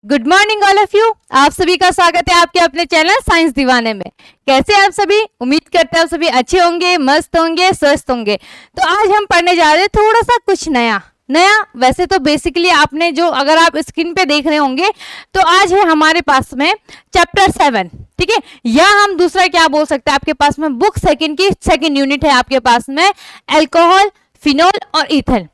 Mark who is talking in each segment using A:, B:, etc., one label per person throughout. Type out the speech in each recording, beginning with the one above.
A: Good morning all of you. आप सभी का स्वागत है आपके अपने चैनल साइंस दीवाने में। कैसे आप सभी? उम्मीद करते हैं आप सभी अच्छे होंगे, मस्त होंगे, स्वस्थ होंगे। तो आज हम पढ़ने जा रहे हैं थोड़ा सा कुछ नया नया। वैसे तो बेसिकली आपने जो अगर आप स्क्रीन पे देख रहे होंगे तो आज है हमारे पास में चैप्टर 7, ठीक है। या हम दूसरा क्या बोल सकते हैं, आपके पास में बुक सेकंड की सेकंड यूनिट है आपके पास में अल्कोहल, फिनोल और इथेन,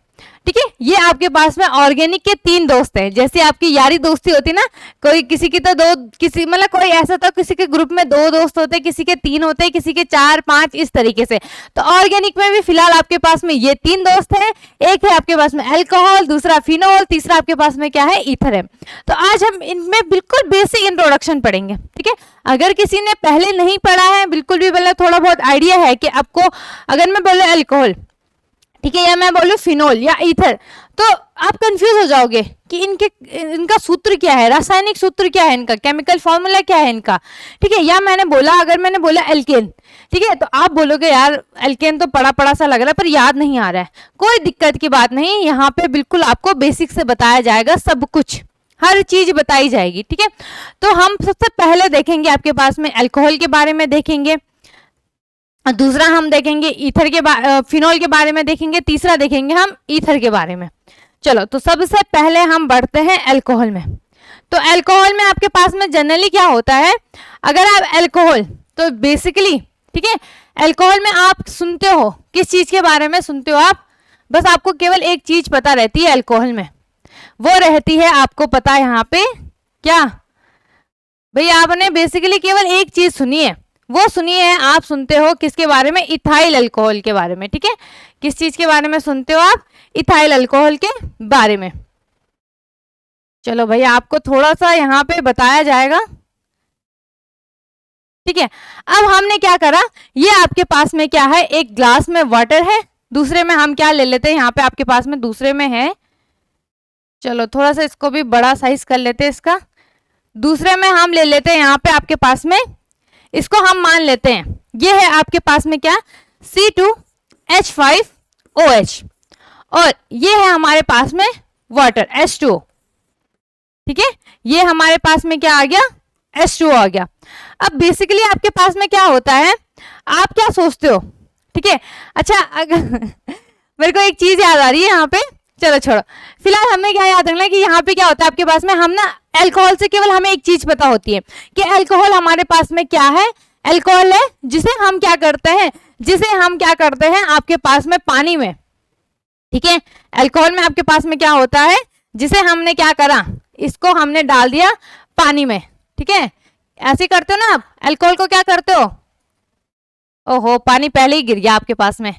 A: ठीक है। ये आपके पास में ऑर्गेनिक के तीन दोस्त हैं। जैसे आपकी यारी दोस्ती होती ना, कोई किसी की तो दो, किसी मतलब कोई ऐसा था किसी के ग्रुप में दो दोस्त होते, किसी के तीन होते, किसी के चार पांच, इस तरीके से। तो ऑर्गेनिक में भी फिलहाल आपके पास में ये तीन दोस्त हैं। एक है आपके पास में अल्कोहल, दूसरा फिनोल, तीसरा आपके पास में क्या है, ईथर है। तो आज हम इनमें बिल्कुल बेसिक इंट्रोडक्शन पढ़ेंगे, ठीक है। अगर किसी ने पहले नहीं पढ़ा है, बिल्कुल भी मतलब थोड़ा बहुत आइडिया है कि आपको, अगर मैं बोले अल्कोहल, ठीक है, या मैं बोलूं फिनोल या ईथर, तो आप कंफ्यूज हो जाओगे कि इनका सूत्र क्या है, रासायनिक सूत्र क्या है इनका, केमिकल फॉर्मूला क्या है इनका, ठीक है। या अगर मैंने बोला एल्केन, ठीक है, तो आप बोलोगे यार एल्केन तो पड़ा पड़ा सा लग रहा है पर याद नहीं आ रहा है। कोई दिक्कत की बात नहीं, यहाँ पे बिल्कुल आपको बेसिक से बताया जाएगा, सब कुछ हर चीज बताई जाएगी, ठीक है। तो हम सबसे पहले देखेंगे आपके पास में अल्कोहल के बारे में देखेंगे, दूसरा हम देखेंगे ईथर के फिनोल के बारे में देखेंगे, तीसरा देखेंगे हम ईथर के बारे में। चलो, तो सबसे पहले हम बढ़ते हैं अल्कोहल में। तो अल्कोहल में आपके पास में जनरली क्या होता है, अगर आप अल्कोहल, तो बेसिकली, ठीक है, अल्कोहल में आप सुनते हो, किस चीज के बारे में सुनते हो आप? बस आपको केवल एक चीज पता रहती है अल्कोहल में, वो रहती है, आपको पता है यहाँ पे क्या भाई, आपने बेसिकली केवल एक चीज सुनी है, वो सुनी है, आप सुनते हो किसके बारे में, इथाइल अल्कोहल के बारे में, ठीक है। किस चीज के बारे में सुनते हो आप? इथाइल अल्कोहल के बारे में। चलो भाई, आपको थोड़ा सा यहाँ पे बताया जाएगा, ठीक है। अब हमने क्या करा, ये आपके पास में क्या है, एक ग्लास में वाटर है, दूसरे में हम क्या ले लेते हैं, यहाँ पे आपके पास में दूसरे में है, चलो थोड़ा सा इसको भी बड़ा साइज कर लेते हैं इसका, दूसरे में हम ले लेते हैं यहाँ पे आपके पास में, इसको हम मान लेते हैं ये है आपके पास में क्या, C2H5OH, और ये है हमारे पास में वाटर H2O, ठीक है। ये हमारे पास में क्या आ गया, H2O आ गया। अब बेसिकली आपके पास में क्या होता है, आप क्या सोचते हो, ठीक है। अच्छा, अगर मेरे को एक चीज याद आ रही है यहाँ पे, चलो छोड़ो, फिलहाल हमें क्या याद रखना है कि यहाँ पे क्या होता है आपके पास में, हम ना अल्कोहल से केवल हमें एक चीज पता होती है कि अल्कोहल हमारे पास में क्या है, अल्कोहल है जिसे हम क्या करते हैं आपके पास में पानी में, ठीक है। अल्कोहल में आपके पास में क्या होता है, जिसे हमने क्या करा, इसको हमने डाल दिया पानी में, ठीक है। ऐसे करते हो ना आप, अल्कोहल को क्या करते हो, ओहो पानी पहले ही गिर गया आपके पास में,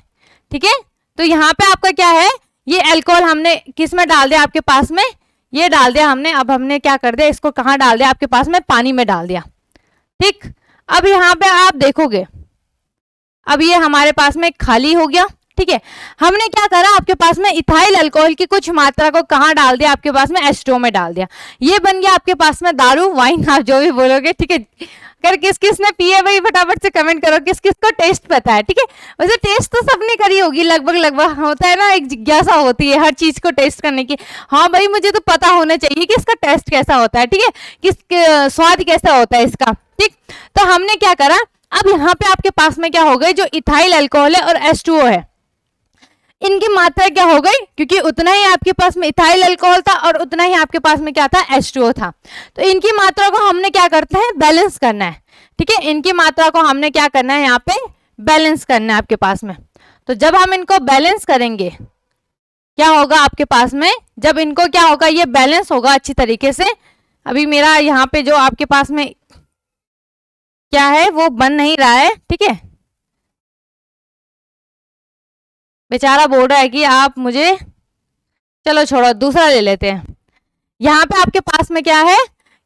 A: ठीक है। तो यहाँ पे आपका क्या है, ये अल्कोहल हमने किस में डाल दिया आपके पास में, ये डाल दिया हमने। अब हमने क्या कर दिया, इसको कहाँ डाल दिया आपके पास में, पानी में डाल दिया, ठीक। अब यहाँ पे आप देखोगे, अब ये हमारे पास में खाली हो गया, ठीक है। हमने क्या करा, आपके पास में इथाइल अल्कोहल की कुछ मात्रा को कहाँ डाल दिया, आपके पास में H2O में डाल दिया। ये बन गया आपके पास में दारू, वाइन, आप जो भी बोलोगे, ठीक है। अगर किस किस ने पिए भाई फटाफट से कमेंट करो, किस किस को टेस्ट पता है, ठीक है। वैसे टेस्ट तो सबने करी होगी लगभग लगभग, होता है ना, एक जिज्ञासा होती है हर चीज को टेस्ट करने की। हाँ भाई, मुझे तो पता होना चाहिए कि इसका टेस्ट कैसा होता है, ठीक है, स्वाद कैसा होता है इसका, ठीक। तो हमने क्या करा, अब यहाँ पे आपके पास में क्या हो गई, जो इथाइल अल्कोहल है और H2O है, इनकी मात्रा क्या हो गई, क्योंकि उतना ही आपके पास में इथाइल अल्कोहल था और उतना ही आपके पास में क्या था, H2O था। तो इनकी मात्रा को हमने क्या करते हैं, बैलेंस करना है, ठीक है। इनकी मात्रा को हमने क्या करना है, यहाँ पे बैलेंस करना है आपके पास में। तो जब हम इनको बैलेंस करेंगे, क्या होगा आपके पास में, जब इनको क्या होगा, ये बैलेंस होगा अच्छी तरीके से। अभी मेरा यहाँ पे जो आपके पास में क्या है, वो बन नहीं रहा है, ठीक है। बेचारा बोल रहा है कि आप मुझे, चलो छोड़ो दूसरा ले लेते हैं। यहाँ पे आपके पास में क्या है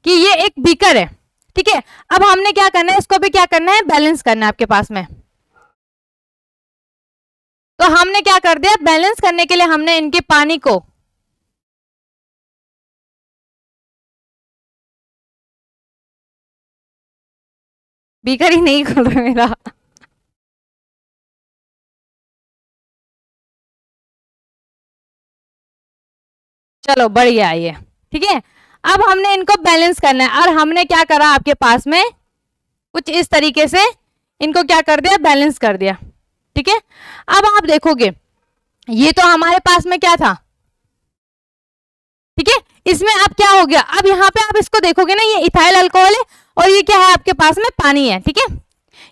A: कि ये एक बीकर है, ठीक है। अब हमने क्या करना है, इसको भी क्या करना है, बैलेंस करना है आपके पास में। तो हमने क्या कर दिया, बैलेंस करने के लिए हमने इनके पानी को, बीकर ही नहीं खोल रहा मेरा, चलो बढ़िया ये, ठीक है। अब हमने इनको बैलेंस करना है और हमने क्या करा, आपके पास में कुछ इस तरीके से इनको क्या कर दिया, बैलेंस कर दिया। ठीक है, अब आप देखोगे ये तो हमारे पास में क्या था, ठीक है, इसमें अब क्या हो गया, अब यहाँ पे आप इसको देखोगे ना, ये इथाइल अल्कोहल है और ये क्या है आपके पास में, पानी है। ठीक है,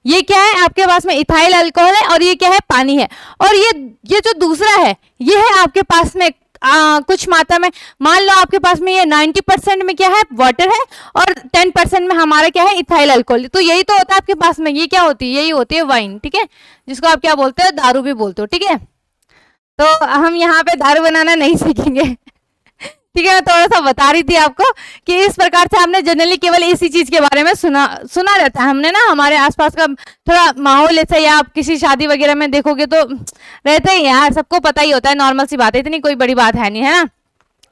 A: ये क्या है आपके पास में, इथाइल अल्कोहल है और ये क्या है, पानी है। और ये जो दूसरा है ये है आपके पास में कुछ मात्रा में, मान लो आपके पास में ये 90% में क्या है, वाटर है और 10% में हमारा क्या है, इथाइल अल्कोहल। तो यही तो होता है आपके पास में, ये क्या होती है, यही होती है वाइन। ठीक है, जिसको आप क्या बोलते हो, दारू भी बोलते हो। ठीक है, तो हम यहाँ पे दारू बनाना नहीं सीखेंगे। ठीक है, मैं थोड़ा सा बता रही थी आपको कि इस प्रकार से हमने जनरली केवल इसी चीज के बारे में सुना रहता है हमने ना, हमारे आसपास का थोड़ा माहौल ऐसा, या आप किसी शादी वगैरह में देखोगे तो रहते ही यार, सबको पता ही होता है, नॉर्मल सी बात है, इतनी कोई बड़ी बात है नहीं, है ना।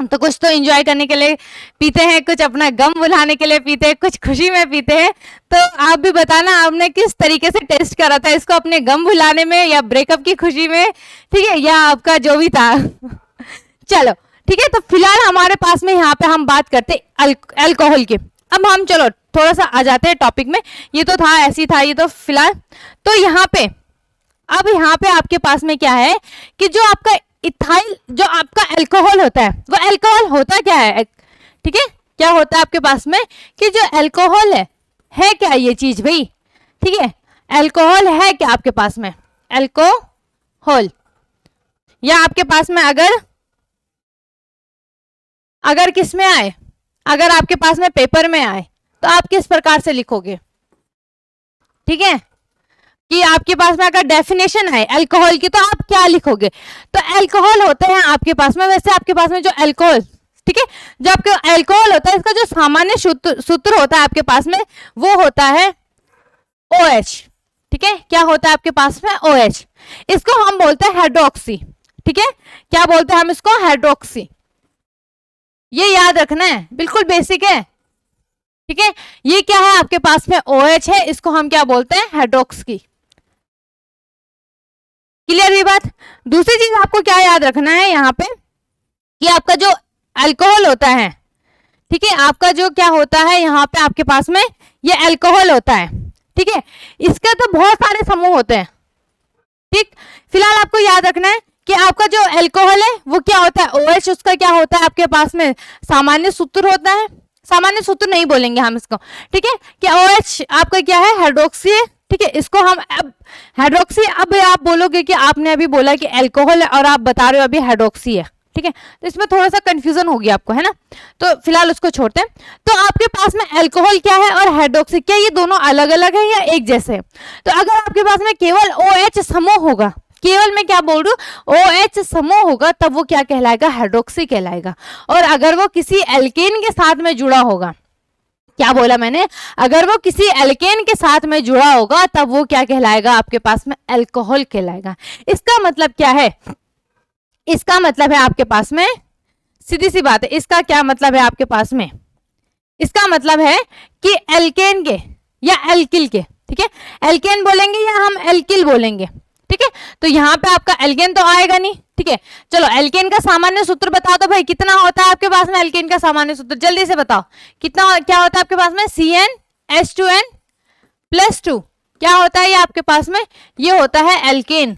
A: तो कुछ तो एंजॉय करने के लिए पीते हैं, कुछ अपना गम भुलाने के लिए पीते हैं, कुछ खुशी में पीते हैं। तो आप भी बताना आपने किस तरीके से टेस्ट करा था इसको, अपने गम भुलाने में या ब्रेकअप की खुशी में, ठीक है, या आपका जो भी था। चलो ठीक है, तो फिलहाल हमारे पास में यहाँ पे हम बात करते अल्कोहल की। अब हम चलो थोड़ा सा आ जाते हैं टॉपिक में, ये तो था ऐसी था, ये तो फिलहाल तो यहाँ पे, अब यहाँ पे आपके पास में क्या है कि जो आपका इथाइल, जो आपका अल्कोहल होता है, वो अल्कोहल होता क्या है, ठीक है, क्या होता है आपके पास में कि जो अल्कोहल है क्या ये चीज भाई, ठीक है, अल्कोहल है क्या आपके पास में, अल्कोहल, या आपके पास में अगर किस में आए, अगर आपके पास में पेपर में आए तो आप किस प्रकार से लिखोगे, ठीक है, कि आपके पास में अगर डेफिनेशन है अल्कोहल की तो आप क्या लिखोगे, तो अल्कोहल होते हैं आपके पास में, वैसे आपके पास में जो अल्कोहल, ठीक है, जो आपका अल्कोहल होता है इसका जो सामान्य सूत्र होता है आपके पास में वो होता है OH। ठीक है, क्या होता है आपके पास में, OH। इसको हम बोलते हैं हाइड्रोक्सी। ठीक है, क्या बोलते हैं हम इसको, हाइड्रोक्सी। ये याद रखना है, बिल्कुल बेसिक है। ठीक है, ये क्या है आपके पास में, OH है, इसको हम क्या बोलते हैं, हाइड्रोक्सी। क्लियर हुई बात। दूसरी चीज आपको क्या याद रखना है यहाँ पे कि आपका जो अल्कोहल होता है, ठीक है, आपका जो क्या होता है यहाँ पे आपके पास में ये अल्कोहल होता है। ठीक है, इसके तो बहुत सारे समूह होते हैं। ठीक, फिलहाल आपको याद रखना है कि आपका जो अल्कोहल है वो क्या होता है, OH, उसका क्या होता है आपके पास में सामान्य सूत्र होता है, सामान्य सूत्र नहीं बोलेंगे हम इसको, ठीक है, कि OH आपका क्या है, हाइड्रोक्सी है। ठीक है, इसको हम अब हाइड्रोक्सी, अब आप बोलोगे कि आपने अभी बोला कि अल्कोहल है और आप बता रहे हो अभी हाइड्रोक्सी है, ठीक है, तो इसमें थोड़ा सा कंफ्यूजन होगी आपको, है ना, तो फिलहाल उसको छोड़ते हैं। तो आपके पास में अल्कोहल क्या है और हाइड्रोक्सी, क्या ये दोनों अलग अलग है या एक जैसे है, तो अगर आपके पास में केवल OH समूह होगा, केवल मैं क्या बोल रही हूँ, OH समूह होगा, तब वो क्या कहलाएगा, हाइड्रोक्सी कहलाएगा। और अगर वो किसी एल्केन के साथ में जुड़ा होगा, क्या बोला मैंने, अगर वो किसी एल्केन के साथ में जुड़ा होगा तब वो क्या कहलाएगा आपके पास में, अल्कोहल कहलाएगा। इसका मतलब क्या है, इसका मतलब है आपके पास में, सीधी सी बात है, इसका क्या मतलब है आपके पास में, इसका मतलब है कि एल्केन के या एल्किल के, ठीक है, एल्केन बोलेंगे या हम एल्किल बोलेंगे, ठीक है, तो यहाँ पे आपका एल्केन तो आएगा नहीं। ठीक है, चलो एल्केन का सामान्य सूत्र बताओ तो भाई, कितना होता है आपके पास में एल्केन का सामान्य सूत्र, जल्दी से बताओ कितना, क्या होता है आपके पास में, CnH2n+2, क्या होता है ये आपके पास में, ये होता है एल्केन।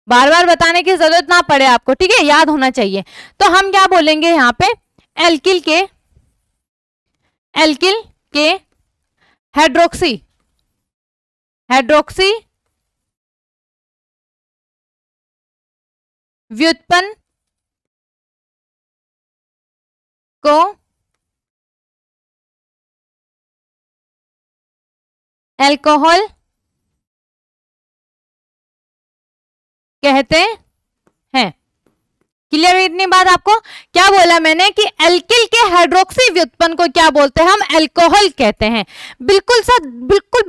A: बार बार बताने की जरूरत ना पड़े आपको, ठीक है, याद होना चाहिए। तो हम क्या बोलेंगे यहाँ पे, एल्किल के हाइड्रोक्सी व्युत्पन्न को अल्कोहल कहते हैं। क्लियर हुई इतनी बात आपको, क्या बोला मैंने कि एल्किल के हाइड्रोक्सी व्युत्पन्न को क्या बोलते हैं हम, अल्कोहल कहते हैं। बिल्कुल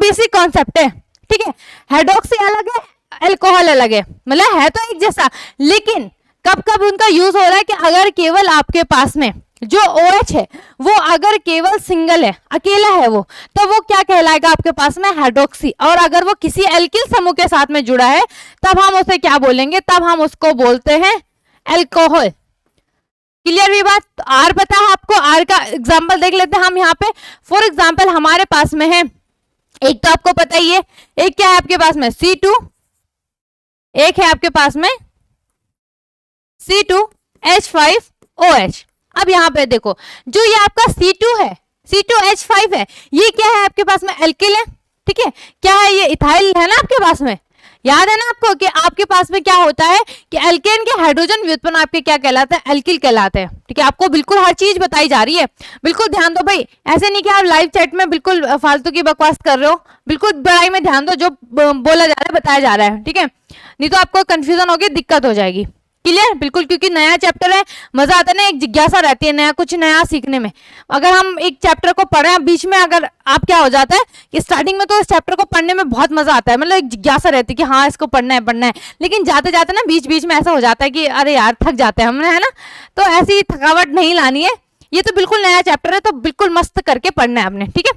A: बेसिक कॉन्सेप्ट है, ठीक है, हाइड्रोक्सी अलग है, अल्कोहल अलग है, मतलब है तो एक जैसा, लेकिन कब कब उनका यूज हो रहा है कि अगर केवल आपके पास में जो OH है वो अगर केवल सिंगल है, अकेला है वो, तो वो क्या कहलाएगा आपके पास में, हाइड्रोक्सी। और अगर वो किसी एल्किल समूह के साथ में जुड़ा है तब हम उसे क्या बोलेंगे, तब हम उसको बोलते हैं अल्कोहल। क्लियर हुई बात। तो आर पता है आपको, आर का एग्जांपल देख लेते हैं हम यहाँ पे। फॉर एग्जांपल हमारे पास में है, एक तो आपको पता ही है, एक क्या है आपके पास में C2, एक है आपके पास में C2H5OH। अब यहाँ पे देखो, जो ये आपका C2 है, C2H5 है, ये क्या है आपके पास में, एल्किल है, ठीक है। क्या है ये, इथाइल है ना आपके पास में। याद है ना आपको कि आपके पास में क्या होता है कि एल्केन के हाइड्रोजन व्युत्पन्न आपके क्या कहलाते हैं, एल्किल कहलाते हैं, ठीक है। आपको बिल्कुल हर चीज बताई जा रही है, बिल्कुल ध्यान दो भाई। ऐसे नहीं कि आप लाइव चैट में बिल्कुल फालतू की बकवास कर रहे हो, बिल्कुल पढ़ाई में ध्यान दो, जो बोला जा रहा है बताया जा रहा है, ठीक है। नहीं तो आपको कंफ्यूजन होगी, दिक्कत हो जाएगी। क्लियर, बिल्कुल, क्योंकि नया चैप्टर है, मजा आता है ना, एक जिज्ञासा रहती है नया कुछ नया सीखने में। अगर हम एक चैप्टर को पढ़े बीच में, अगर आप क्या हो जाता है कि स्टार्टिंग में तो इस चैप्टर को पढ़ने में बहुत मजा आता है, मतलब एक जिज्ञासा रहती है कि हाँ इसको पढ़ना है, लेकिन जाते जाते ना बीच बीच में ऐसा हो जाता है कि अरे यार थक जाते हैं हमने, है ना। तो ऐसी थकावट नहीं लानी है, ये तो बिल्कुल नया चैप्टर है, तो बिल्कुल मस्त करके पढ़ना है आपने, ठीक है।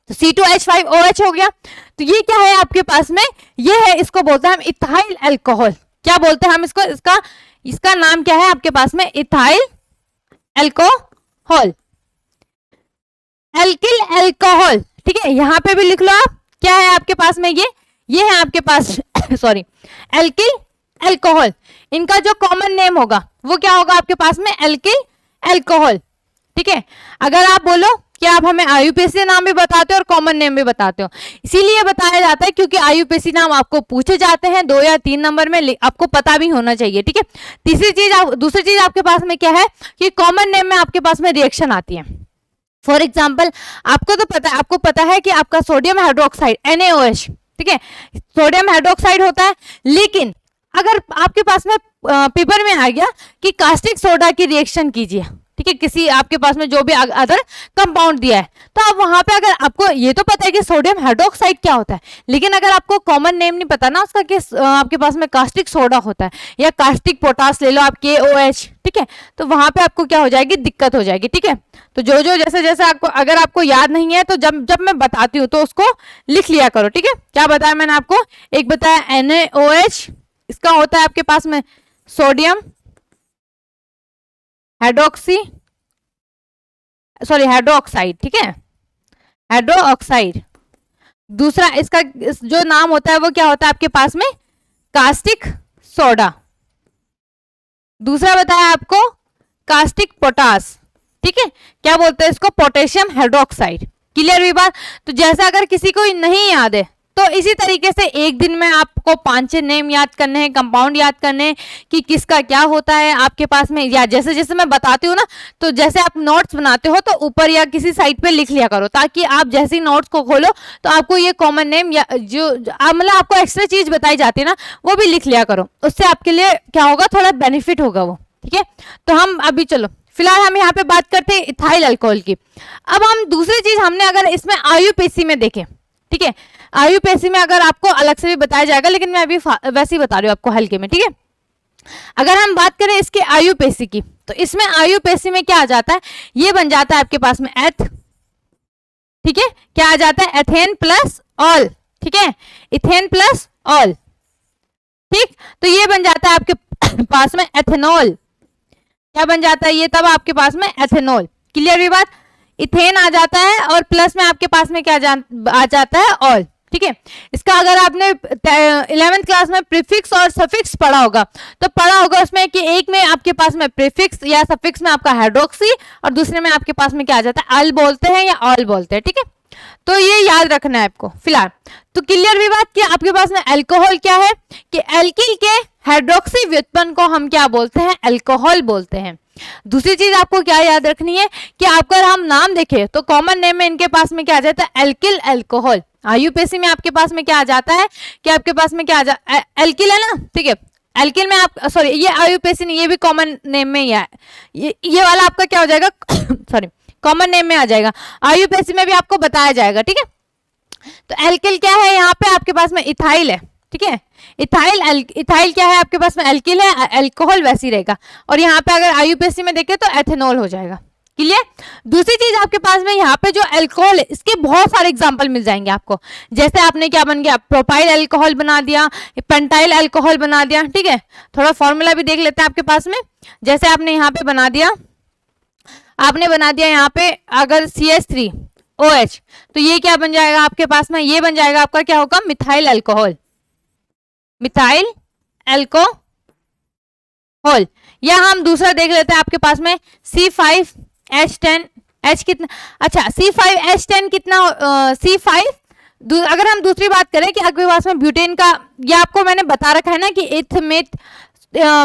A: तो C2H5OH हो गया। तो ये क्या है आपके पास में, ये है, इसको बोलते हैं हम इथाइल अल्कोहल। क्या बोलते हैं हम इसको, इसका नाम क्या है आपके पास में, इथाइल अल्कोहल, एल्किल अल्कोहल, ठीक है। यहां पे भी लिख लो आप, क्या है आपके पास में, ये है आपके पास सॉरी, एल्किल अल्कोहल। इनका जो कॉमन नेम होगा वो क्या होगा आपके पास में, एल्किल अल्कोहल, ठीक है। अगर आप बोलो कि आप हमें आईयूपीएसी नाम भी बताते हो और कॉमन नेम भी बताते हो, इसीलिए बताया जाता है क्योंकि आईयूपीएसी नाम आपको पूछे जाते हैं 2 या 3 नंबर में, आपको पता भी होना चाहिए, ठीक है। दूसरी चीज आपके पास में क्या है कि कॉमन नेम में आपके पास में रिएक्शन आती है। फॉर एग्जाम्पल आपको पता है कि आपका सोडियम हाइड्रोक्साइड NaOH, ठीक है, सोडियम हाइड्रोक्साइड होता है। लेकिन अगर आपके पास में पेपर में आ गया कि कास्टिक सोडा की रिएक्शन कीजिए, ठीक है, किसी आपके पास में जो भी अदर कंपाउंड दिया है, तो आप वहां पे, अगर आपको ये तो पता है कि सोडियम हाइड्रोक्साइड क्या होता है, लेकिन अगर आपको कॉमन नेम नहीं पता ना उसका कि आपके पास में कास्टिक सोडा होता है या कास्टिक पोटास ले लो आप KOH, ठीक है, तो वहां पे आपको क्या हो जाएगी, दिक्कत हो जाएगी, ठीक है। तो जो जैसे जैसे आपको, अगर आपको याद नहीं है तो जब मैं बताती हूँ तो उसको लिख लिया करो, ठीक है। क्या बताया मैंने आपको, एक बताया NaOH, इसका होता है आपके पास में सोडियम हाइड्रोक्साइड, ठीक है, हाइड्रोक्साइड। दूसरा इसका जो नाम होता है वो क्या होता है आपके पास में, कास्टिक सोडा। दूसरा बताया आपको कास्टिक पोटास, ठीक है, क्या बोलते हैं इसको, पोटेशियम हाइड्रोक्साइड। क्लियर हुई बात। तो जैसा अगर किसी को नहीं याद है तो इसी तरीके से एक दिन में आपको 5-6 नेम याद करने हैं, कंपाउंड याद करने हैं कि किसका क्या होता है आपके पास में, या जैसे जैसे मैं बताती हूँ ना, तो जैसे आप नोट्स बनाते हो तो ऊपर या किसी साइड पे लिख लिया करो, ताकि आप जैसे नोट्स को खोलो तो आपको ये कॉमन नेम या जो मतलब आपको एक्स्ट्रा चीज बताई जाती है ना, वो भी लिख लिया करो, उससे आपके लिए क्या होगा, थोड़ा बेनिफिट होगा वो, ठीक है। तो हम अभी चलो फिलहाल हम यहाँ पे बात करते हैं इथाइल अल्कोहल की। अब हम दूसरी चीज, हमने अगर इसमें आईयूपीएसी में देखें, ठीक है, आईयूपीएसी में अगर आपको अलग से भी बताया जाएगा, लेकिन मैं अभी वैसे ही बता रही हूँ आपको हल्के में, ठीक है। अगर हम बात करें इसके आईयूपीएसी की, तो इसमें आईयूपीएसी में क्या आ जाता है, ये बन जाता है आपके पास में एथ, ठीक है, क्या आ जाता है, एथेन प्लस ऑल, ठीक है, इथेन प्लस ऑल, ठीक। तो ये बन जाता है आपके पास में एथेनॉल। क्या बन जाता है ये, तब आपके पास में एथेनॉल। क्लियर हुई बात। इथेन आ जाता है और प्लस में आपके पास में क्या आ जाता है, ऑल, ठीक है। इसका अगर आपने 11th क्लास में प्रीफिक्स और सफिक्स पढ़ा होगा तो पढ़ा होगा उसमें कि एक में आपके पास में प्रीफिक्स या सफिक्स में आपका हाइड्रोक्सी और दूसरे में आपके पास में क्या आ जाता है, अल बोलते हैं या ऑल बोलते हैं, ठीक है। तो ये याद रखना है आपको फिलहाल। तो क्लियर हुई बात कि आपके पास में अल्कोहल क्या है कि एल्किल के हाइड्रोक्सी व्युत्पन्न को हम क्या बोलते हैं, अल्कोहल बोलते हैं। दूसरी चीज आपको क्या याद रखनी है कि अगर हम नाम देखें तो कॉमन नेम में इनके पास में क्या आ जाता है, एल्किल अल्कोहल। आईयूपीएसी में आपके पास में क्या आ जाता है कि आपके पास में क्या आ जाता है, एल्किल है ना, ठीक है। एल्किल में आप सॉरी, ये आईयूपीएसी नहीं, ये भी कॉमन नेम में ही है, ये वाला आपका क्या हो जाएगा सॉरी, कॉमन नेम में आ जाएगा। आईयूपीएसी में भी आपको बताया जाएगा, ठीक है। तो एल्किल क्या है, यहाँ पे आपके पास में इथाइल है, ठीक है। इथाइल क्या है आपके पास में, एल्किल है, अल्कोहल वैसी रहेगा। और यहाँ पे अगर आईयूपीएसी में देखें तो एथेनॉल हो जाएगा। क्लियर। दूसरी चीज आपके पास में यहाँ पे जो अल्कोहल है इसके बहुत सारे एग्जांपल मिल जाएंगे आपको। जैसे आपने क्या बन गया, प्रोपाइल अल्कोहल बना दिया, पेंटाइल अल्कोहल बना दिया, ठीक है। थोड़ा फॉर्मूला भी देख लेते हैं आपके पास में। जैसे आपने यहाँ पे बना दिया, आपने बना दिया यहाँ पे अगर CH3OH, तो ये क्या बन जाएगा आपके पास में, ये बन जाएगा आपका क्या होगा, मिथाइल अल्कोहल, मिथाइल अल्कोहल। या हम दूसरा देख लेते हैं आपके पास में C5H10, H कितना, अच्छा C5H10 कितना, C5, अगर हम दूसरी बात करें कि आपके पास में ब्यूटेन का, ये आपको मैंने बता रखा है ना कि इथ मिथ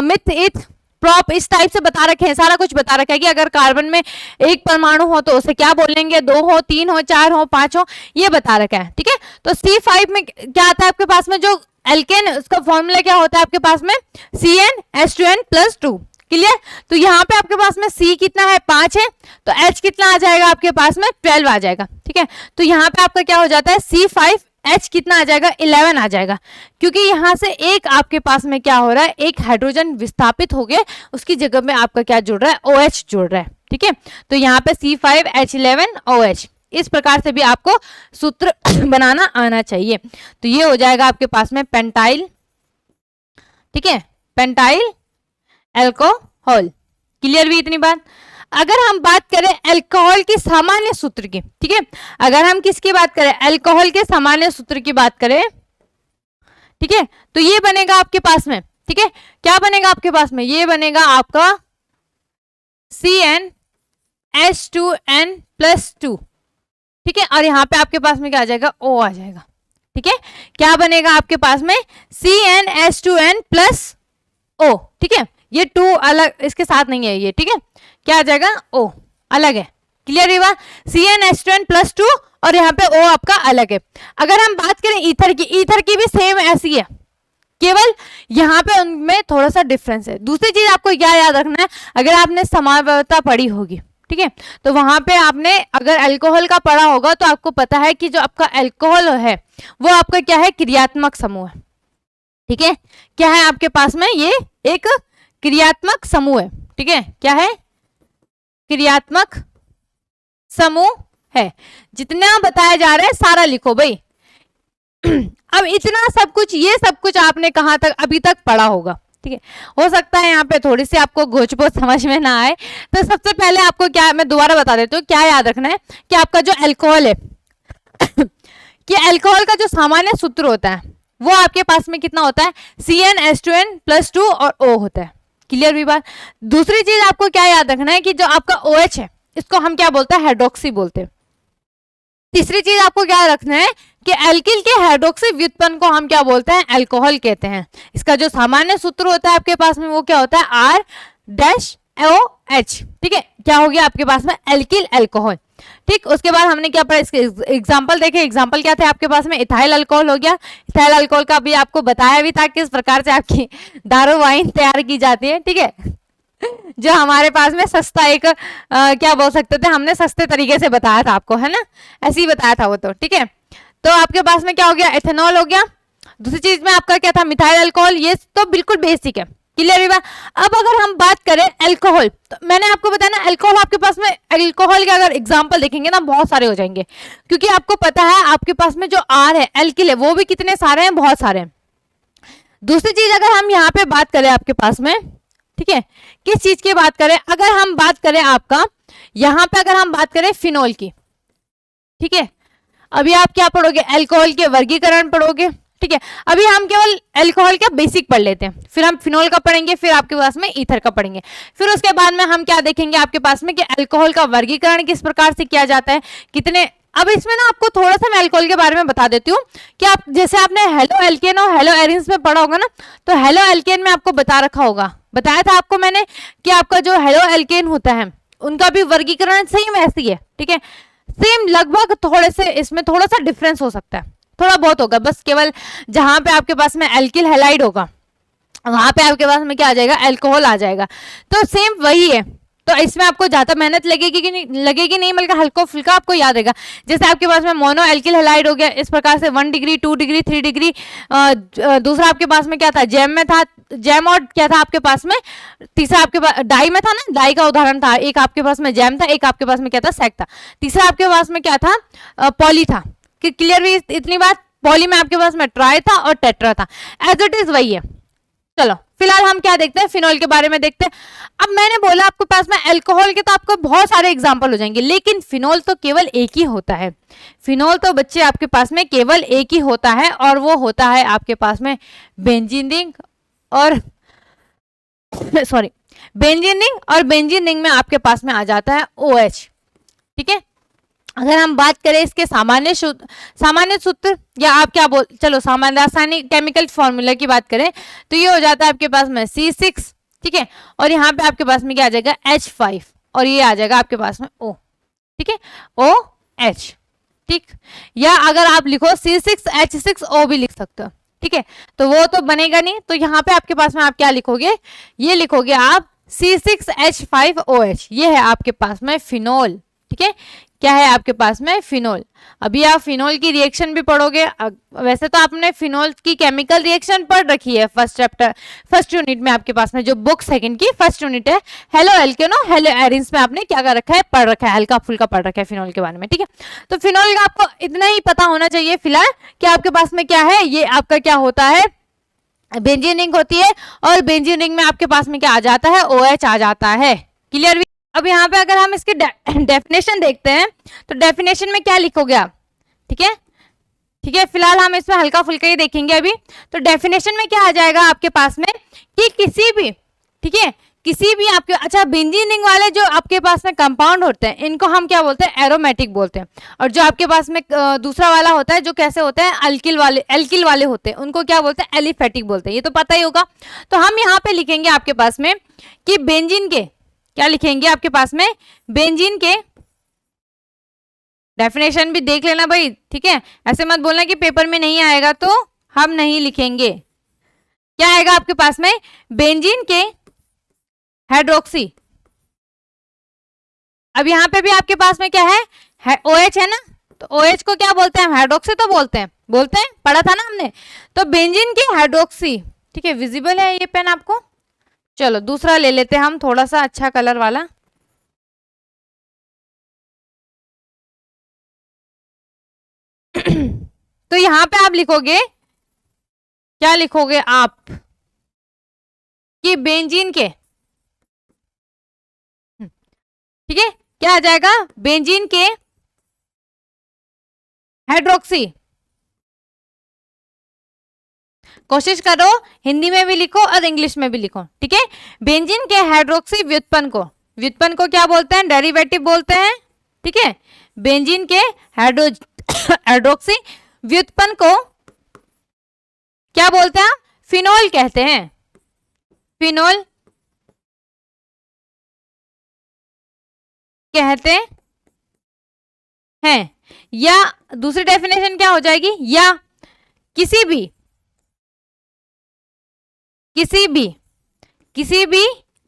A: मिथ इथ प्रॉप, इस टाइप से बता रखे हैं, सारा कुछ बता रखा है कि अगर कार्बन में एक परमाणु हो तो उसे क्या बोलेंगे, 2 हो, 3 हो, 4 हो, 5 हो, ये बता रखा है, ठीक है। तो C5 में क्या आता है आपके पास में, जो एल्केन, उसका फॉर्मूला क्या होता है आपके पास में, CnH2n+2, क्लियर। तो यहाँ पे आपके पास में C कितना है, 5 है, तो H कितना आ जाएगा आपके पास में, 12 आ जाएगा, ठीक है। तो यहाँ पे आपका क्या हो जाता है, C5H कितना आ जाएगा, 11 आ जाएगा, क्योंकि यहाँ से एक आपके पास में क्या हो रहा है, एक हाइड्रोजन विस्थापित हो गया, उसकी जगह में आपका क्या जुड़ रहा है, OH जुड़ रहा है, ठीक है। तो यहाँ पे C5H11OH, इस प्रकार से भी आपको सूत्र बनाना आना चाहिए। तो ये हो जाएगा आपके पास में पेंटाइल, ठीक है, पेंटाइल अल्कोहल, क्लियर भी इतनी बात। अगर हम बात करें अल्कोहल के सामान्य सूत्र की, ठीक है, अगर हम किसकी बात करें, अल्कोहल के सामान्य सूत्र की बात करें, ठीक है, तो ये बनेगा आपके पास में, ठीक है, क्या बनेगा आपके पास में, ये बनेगा आपका CnH2n+2, ठीक है, और यहाँ पे आपके पास में क्या आ जाएगा, O आ जाएगा, ठीक है। क्या बनेगा आपके पास में, CnH2n+O, ठीक है, ये 2 अलग, इसके साथ नहीं है ये, ठीक है, क्या आ जाएगा, O अलग है, क्लियर है बात, CnH2n+2 और यहाँ पे O आपका अलग है। अगर हम बात करें ईथर की, ईथर की भी सेम ऐसी है, केवल यहाँ पे उनमें थोड़ा सा डिफरेंस है। दूसरी चीज आपको क्या याद रखना है, अगर आपने समावयवता पढ़ी होगी, ठीक है, तो वहां पे आपने अगर अल्कोहल का पढ़ा होगा तो आपको पता है कि जो आपका अल्कोहल है वो आपका क्या है, क्रियात्मक समूह है, ठीक है। क्या है आपके पास में, ये एक क्रियात्मक समूह है, ठीक है, क्या है, क्रियात्मक समूह है। जितना बताया जा रहा है सारा लिखो भाई। अब इतना सब कुछ, ये सब कुछ आपने कहां तक अभी तक पढ़ा होगा, ठीक है। हो सकता है यहाँ पे थोड़ी सी आपको घोच-पोच समझ में ना आए, तो सबसे पहले आपको क्या, मैं दोबारा बता देती हूँ, क्या याद रखना है कि आपका जो अल्कोहल है कि अल्कोहल का जो सामान्य सूत्र होता है वो आपके पास में कितना होता है, CnH2n+2 और O होता है, क्लियर भी बात। दूसरी चीज आपको क्या याद रखना है कि जो आपका OH है इसको हम क्या बोलते हैं, हाइड्रोक्सी बोलते हैं। तीसरी चीज आपको क्या रखना है कि एल्किल के हाइड्रोक्सी व्युत्पन्न को हम क्या बोलते हैं, अल्कोहल कहते हैं। इसका जो सामान्य सूत्र होता है आपके पास में वो क्या होता है, R-OH, ठीक है, क्या हो गया आपके पास में, एल्किल अल्कोहल, ठीक। उसके बाद हमने क्या पढ़ा, इसके एग्जांपल देखे, एग्जांपल क्या थे आपके पास में, इथाइल अल्कोहल हो गया। इथाइल अल्कोहल का भी आपको बताया भी था किस प्रकार से आपकी दारू वाइन तैयार की जाती है, ठीक है, जो हमारे पास में सस्ता एक क्या बोल सकते थे, हमने सस्ते तरीके से बताया था आपको, है ना, ऐसे ही बताया था वो तो, ठीक है। तो आपके पास में क्या हो गया, एथेनॉल हो गया। दूसरी चीज में आपका क्या था, मिथाइल अल्कोहल, ये तो बिल्कुल बेसिक है, क्लियर है। अब अगर हम बात करें अल्कोहल, तो मैंने आपको बताया ना, अल्कोहल आपके पास में, अल्कोहल के अगर एग्जांपल देखेंगे ना बहुत सारे हो जाएंगे, क्योंकि आपको पता है आपके पास में जो R है, एल्किल है, वो भी कितने सारे हैं, बहुत सारे हैं। दूसरी चीज अगर हम यहाँ पे बात करें आपके पास में, ठीक है, किस चीज की बात करें, अगर हम बात करें आपका यहाँ पे, अगर हम बात करें फिनोल की, ठीक है, अभी आप क्या पढ़ोगे, अल्कोहल के वर्गीकरण पढ़ोगे, ठीक है। अभी हम केवल अल्कोहल का बेसिक पढ़ लेते हैं, फिर हम फिनोल का पढ़ेंगे, फिर आपके पास में ईथर का पढ़ेंगे, फिर उसके बाद में हम क्या देखेंगे आपके पास में कि अल्कोहल का वर्गीकरण किस प्रकार से किया जाता है, कितने। अब इसमें ना आपको थोड़ा सा मैं अल्कोहल के बारे में बता देती हूँ कि आप जैसे आपने हेलो एल्केन और हेलो एरिन्स में पढ़ा होगा ना, तो हेलो एल्केन में आपको बता रखा होगा, बताया था आपको मैंने कि आपका जो हेलो एल्केन होता है उनका भी वर्गीकरण सेम ऐसी है, ठीक है, सेम लगभग, थोड़े से इसमें थोड़ा सा डिफरेंस हो सकता है, थोड़ा बहुत होगा, बस केवल जहां पे आपके पास में एल्किल हैलाइड होगा वहां पे आपके पास में क्या आ जाएगा, अल्कोहल आ जाएगा, तो सेम वही है। तो इसमें आपको ज्यादा मेहनत लगेगी कि नहीं, लगेगी नहीं, बल्कि हल्का फुल्का आपको याद रहेगा। जैसे आपके पास में मोनो एल्किल हैलाइड हो गया, इस प्रकार से 1 डिग्री 2 डिग्री 3 डिग्री। दूसरा आपके पास में क्या था, जैम में था, जैम, और क्या था आपके पास में, तीसरा आपके पास डाई में था ना, डाई का उदाहरण था, एक आपके पास में जैम था, एक आपके पास में क्या था, सेक था, तीसरा आपके पास में क्या था, पॉली था। क्लियर हुई इतनी बात। पॉली में आपके पास में ट्राई था और टेट्रा था, एज इट इज वही है। चलो फिलहाल हम क्या देखते हैं, फिनोल के बारे में देखते हैं। अब मैंने बोला आपके पास में अल्कोहल के तो आपको बहुत सारे एग्जांपल हो जाएंगे, लेकिन फिनोल तो केवल एक ही होता है। फिनोल तो बच्चे आपके पास में केवल एक ही होता है, और वो होता है आपके पास में बेंजीन रिंग और सॉरी बेंजीन रिंग, और बेंजीन रिंग में आपके पास में आ जाता है OH। ठीक है, अगर हम बात करें इसके सामान्य सूत्र, या आप क्या बोल, चलो सामान्य रासायनिक केमिकल फॉर्मूला की बात करें तो ये हो जाता है आपके पास में C6। ठीक है, और यहाँ पे आपके पास में क्या आ जाएगा, H5, और ये आ जाएगा आपके पास में O। ठीक है, OH। ठीक, या अगर आप लिखो C6H6O भी लिख सकते हो। ठीक है, तो वो तो बनेगा नहीं, तो यहाँ पे आपके पास में आप क्या लिखोगे, ये लिखोगे आप C6H5OH, ये है आपके पास में फिनोल। ठीक है, क्या है आपके पास में, फिनोल। अभी आप फिनोल की रिएक्शन भी पढ़ोगे। वैसे तो आपने फिनोल की केमिकल रिएक्शन पढ़ रखी है फर्स्ट यूनिट में, आपके पास में जो बुक सेकंड की फर्स्ट यूनिट है, हेलो एल्केनो हेलो एरिन्स में आपने क्या कर रखा है, पढ़ रखा है, हल्का फुल्का पढ़ रखा है फिनोल के बारे में। ठीक है, तो फिनोल का आपको इतना ही पता होना चाहिए फिलहाल कि आपके पास में क्या है, ये आपका क्या होता है, बेंजीन रिंग होती है, और बेंजीन रिंग में आपके पास में क्या आ जाता है, OH आ जाता है। क्लियर। अब यहाँ पे अगर हम इसकी डेफिनेशन देखते हैं तो डेफिनेशन में क्या लिखोगे आप। ठीक है, ठीक है, फिलहाल हम इसमें हल्का फुल्का ही देखेंगे अभी। तो डेफिनेशन में क्या आ जाएगा आपके पास में कि किसी भी, ठीक है, किसी भी आपके, अच्छा बेंजीन रिंग वाले जो आपके पास में कंपाउंड होते हैं इनको हम क्या बोलते हैं, एरोमेटिक बोलते हैं। और जो आपके पास में दूसरा वाला होता है जो कैसे होता है, अल्किल वाले होते हैं, उनको क्या बोलते हैं, एलिफेटिक बोलते हैं। ये तो पता ही होगा। तो हम यहाँ पे लिखेंगे आपके पास में कि बेंजीन के, क्या लिखेंगे आपके पास में, बेंजीन के, डेफिनेशन भी देख लेना भाई। ठीक है, ऐसे मत बोलना कि पेपर में नहीं आएगा तो हम नहीं लिखेंगे। क्या आएगा आपके पास में, बेंजीन के हाइड्रोक्सी। अब यहां पे भी आपके पास में क्या है, OH है ना, तो OH को क्या बोलते हैं, हाइड्रोक्सी तो बोलते हैं, पढ़ा था ना हमने। तो बेंजीन की हाइड्रोक्सी। ठीक है, विजिबल है ये पेन आपको। चलो दूसरा ले लेते हैं हम, थोड़ा सा अच्छा कलर वाला। तो यहां पे आप लिखोगे, क्या लिखोगे आप, कि बेंजीन के, ठीक है, क्या आ जाएगा, बेंजीन के हाइड्रोक्सी। कोशिश करो हिंदी में भी लिखो और इंग्लिश में भी लिखो। ठीक है, बेंजीन के हाइड्रोक्सी व्युत्पन्न को क्या बोलते हैं, डेरिवेटिव बोलते हैं। ठीक है, बेंजीन के हाइड्रोक्सी व्युत्पन्न को क्या बोलते हैं, फिनोल कहते हैं। फिनोल कहते हैं, या दूसरी डेफिनेशन क्या हो जाएगी, या किसी भी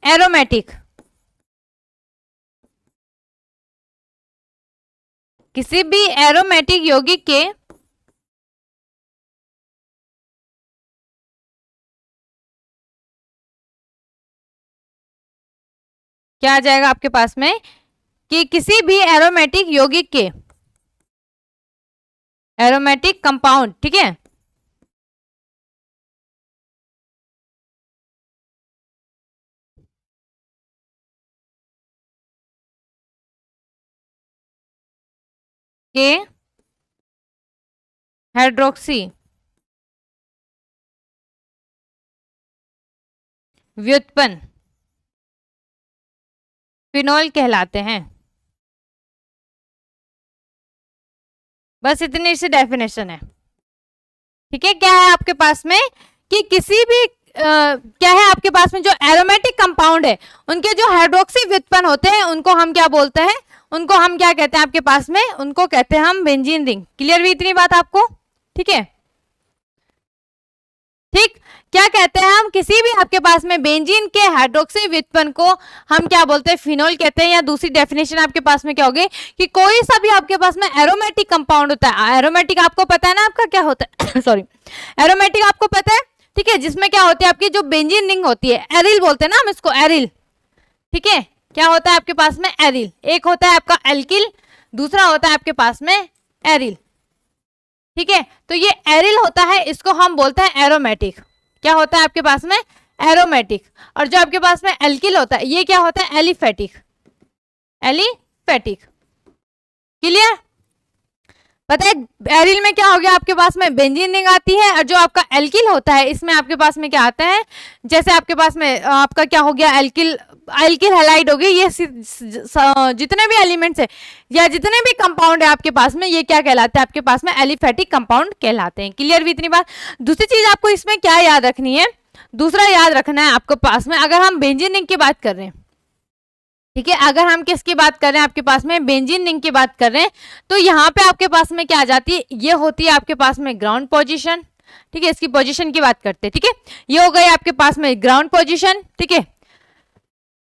A: एरोमेटिक, किसी भी एरोमेटिक यौगिक के क्या आ जाएगा आपके पास में, कि किसी भी एरोमेटिक यौगिक के, एरोमेटिक कंपाउंड, ठीक है, के हाइड्रोक्सी व्युत्पन्न फिनोल कहलाते हैं। बस इतनी सी डेफिनेशन है। ठीक है, क्या है आपके पास में, कि किसी भी क्या है आपके पास में जो एरोमेटिक कंपाउंड है उनके जो हाइड्रोक्सी व्युत्पन्न होते हैं उनको हम क्या बोलते हैं, उनको हम क्या कहते हैं आपके पास में, उनको कहते हैं हम बेंजीन रिंग। क्लियर हुई इतनी बात आपको। ठीक है, ठीक, क्या कहते हैं हम, किसी भी आपके पास में बेंजीन के हाइड्रोक्सी व्युत्पन्न को हम क्या बोलते हैं, फिनोल कहते हैं। या दूसरी डेफिनेशन आपके पास में क्या होगी कि कोई सा भी आपके पास में एरोमेटिक कंपाउंड होता है, एरोमेटिक आपको पता है ना आपका क्या होता है सॉरी, एरोमेटिक आपको पता है, ठीक है, जिसमें क्या होती है आपकी जो बेंजीन रिंग होती है, एरिल बोलते हैं ना हम इसको, एरिल, ठीक है, क्या होता है आपके पास में एरिल, एक होता है आपका एल्किल, दूसरा होता है आपके पास में एरिल, ठीक है। तो ये एरिल होता है, इसको हम बोलते हैं एरोमेटिक, क्या होता है आपके पास में एरोमेटिक। और जो आपके पास में एल्किल होता है ये क्या होता है एलिफेटिक, एलिफेटिक, क्लियर। पता है एरिल में क्या हो गया आपके पास में बेंजीन रिंग आती है, और जो आपका एल्किल होता है इसमें आपके पास में क्या आता है, जैसे आपके पास में आपका क्या हो गया एल्किल, एल्किल हैलाइड हो गई, ये जितने भी एलिमेंट्स है या जितने भी कंपाउंड है आपके पास में ये क्या कहलाते हैं आपके पास में एलिफेटिक कंपाउंड कहलाते हैं। क्लियर भी इतनी बात। दूसरी चीज आपको इसमें क्या याद रखनी है, दूसरा याद रखना है आपके पास में, अगर हम बेंजीन रिंग की बात कर रहे हैं, ठीक है, अगर हम किसकी बात कर रहे हैं आपके पास में बेंजीन रिंग की बात कर रहे हैं, तो यहाँ पे आपके पास में क्या आ जाती है, ये होती है आपके पास में ग्राउंड पोजीशन, ठीक है, इसकी पोजीशन की बात करते हैं, ठीक है, ये हो गई आपके पास में ग्राउंड पोजीशन, ठीक है।